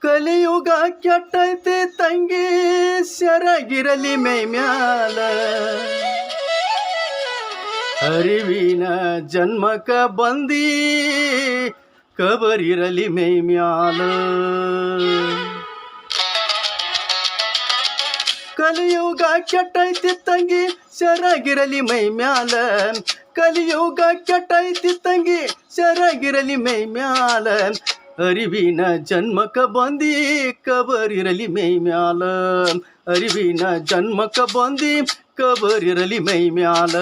ಕಲಿಯುಗ ಕೆಟ್ಟೈತಿ ತಂಗಿ ಸೆರಗಿರಲಿ ಮೈ ಮ್ಯಾಲ ಅರಿವಿನ ಜನ್ಮಕ ಬಂದಿ ಕಬರಿರಲಿ ಮೈ ಮ್ಯಾಲ ಕಲಿಯುಗ ಕೆಟ್ಟೈತಿ ತಂಗಿ ಸೆರಗಿರಲಿ ಮೈ ಮ್ಯಾಲ ಕಲಿಯುಗ ಕೆಟ್ಟೈತಿ ತಂಗಿ ಸೆರಗಿರಲಿ ಮೈ ಮ್ಯಾಲ ಅರಿವಿನ ಜನ್ಮಕ ಬಂದಿ ಕಬರಿರಲಿ ಮೈ ಮ್ಯಾಲ ಅರಿವಿನ ಜನ್ಮಕ ಬಂದಿ ಕಬರಿರಲಿ ಮೈ ಮ್ಯಾಲ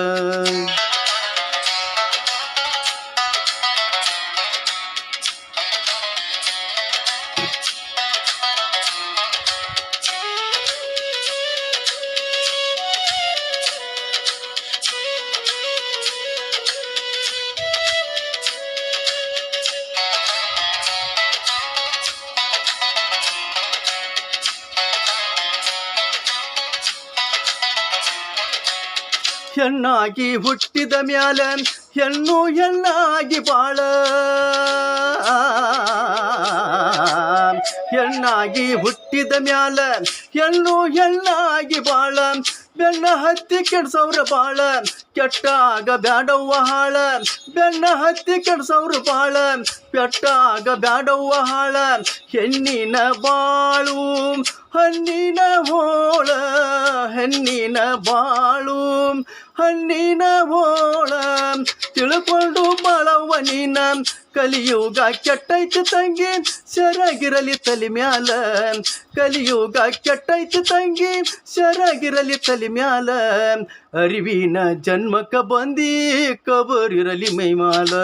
ಹೆಣ್ಣಾಗಿ ಹುಟ್ಟಿದ ಮ್ಯಾಲ ಹೆಣ್ಣು ಹೆಣ್ಣಾಗಿ ಬಾಳ ಹೆಣ್ಣಾಗಿ ಹುಟ್ಟಿದ ಮ್ಯಾಲ ಹೆಣ್ಣು ಹೆಣ್ಣಾಗಿ ಬಾಳ ಬೆನ್ನ ಹತ್ತಿ ಕೆಡ್ಸವ್ರ ಬಾಳ ಕೆಟ್ಟಾಗ ಬ್ಯಾಡವ್ವ ಹಾಳ ಬೆನ್ನ ಹತ್ತಿ ಕೆಡ್ಸವ್ರ ಬಾಳ ಕೆಟ್ಟಾಗ ಬ್ಯಾಡವ್ವ ಹಾಳ ಹೆಣ್ಣಿನ ಬಾಳು ಹಣ್ಣಿನ ಹೋಳ ಹೆಣ್ಣಿನ ಬಾಳು ಹಣ್ಣಿನ ಹೋಳ ತಿಳ್ಕೊಂಡು ಬಾಳವ್ವ ನೀನ ಕಲಿಯುಗ ಕೆಟ್ಟೈತಿ ತಂಗಿ ಸೆರಗಿರಲಿ ತಲೆ ಮ್ಯಾಲ ಕಲಿಯುಗ ಕೆಟ್ಟೈತಿ ತಂಗಿ ಸೆರಗಿರಲಿ ತಲೆ ಮ್ಯಾಲ ಅರಿವಿನ ಜನ್ಮಕ ಬಂದಿ ಕಬರಿರಲಿ ಮೈ ಮ್ಯಾಲ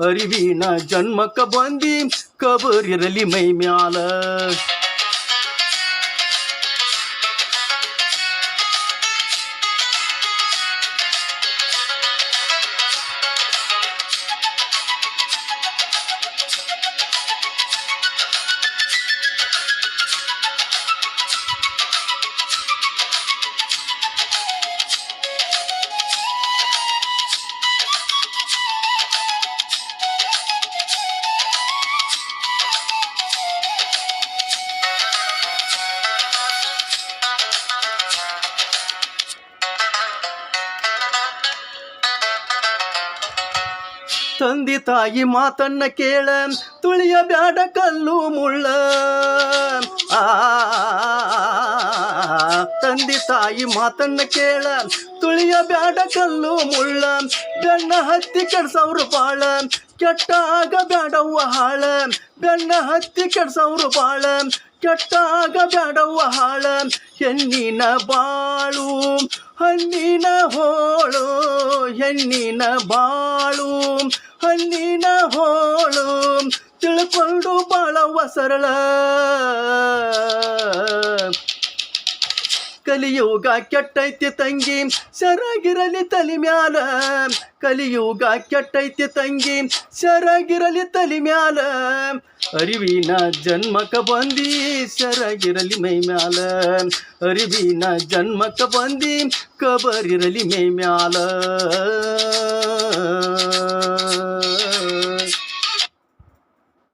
ಅರಿವಿನ ಜನ್ಮಕ ಬಂದಿ ಕಬರಿರಲಿ ಮೈ ಮ್ಯಾಲ ತಂದೆ ತಾಯಿ ಮಾತನ್ನ ಕೇಳ ತುಳಿಯ ಬ್ಯಾಡ ಕಲ್ಲು ಮುಳ್ಳ ತಂದೆ ತಾಯಿ ಮಾತನ್ನ ಕೇಳ ತುಳಿಯ ಬ್ಯಾಡ ಕಲ್ಲು ಮುಳ್ಳ ಬೆನ್ನ ಹತ್ತಿ ಕೆಡ್ಸವ್ರು ಬಾಳ ಕೆಟ್ಟಾಗ ಬ್ಯಾಡವ್ವ ಹಾಳ ಬೆನ್ನ ಹತ್ತಿ ಕೆಡ್ಸವ್ರು ಬಾಳ ಕೆಟ್ಟಾಗ ಬ್ಯಾಡವ್ವ ಹಾಳ ಹೆಣ್ಣಿನ ಬಾಳು ಹಣ್ಣಿನ ಹೋಳು ಹೆಣ್ಣಿನ ಬಾಳು ಹಣ್ಣಿನ ಹೋಳು ತಿಳ್ಕೊಂಡು ಬಾಳವ್ವ ಸರಳ ಕಲಿಯುಗ ಕೆಟ್ಟೈತಿ ತಂಗಿ ಸೆರಗಿರಲಿ ತಲೆ ಮ್ಯಾಲ ಕಲಿಯುಗ ಕೆಟ್ಟೈತಿ ತಂಗಿ ಸೆರಗಿರಲಿ ತಲೆ ಮ್ಯಾಲ ಅರಿವಿನ ಜನ್ಮಕ ಬಂದಿ ಸೆರಗಿರಲಿ ಮೈ ಮ್ಯಾಲ ಅರಿವಿನ ಜನ್ಮಕ ಬಂದಿ ಕಬರಿರಲಿ ಮೈ ಮ್ಯಾಲ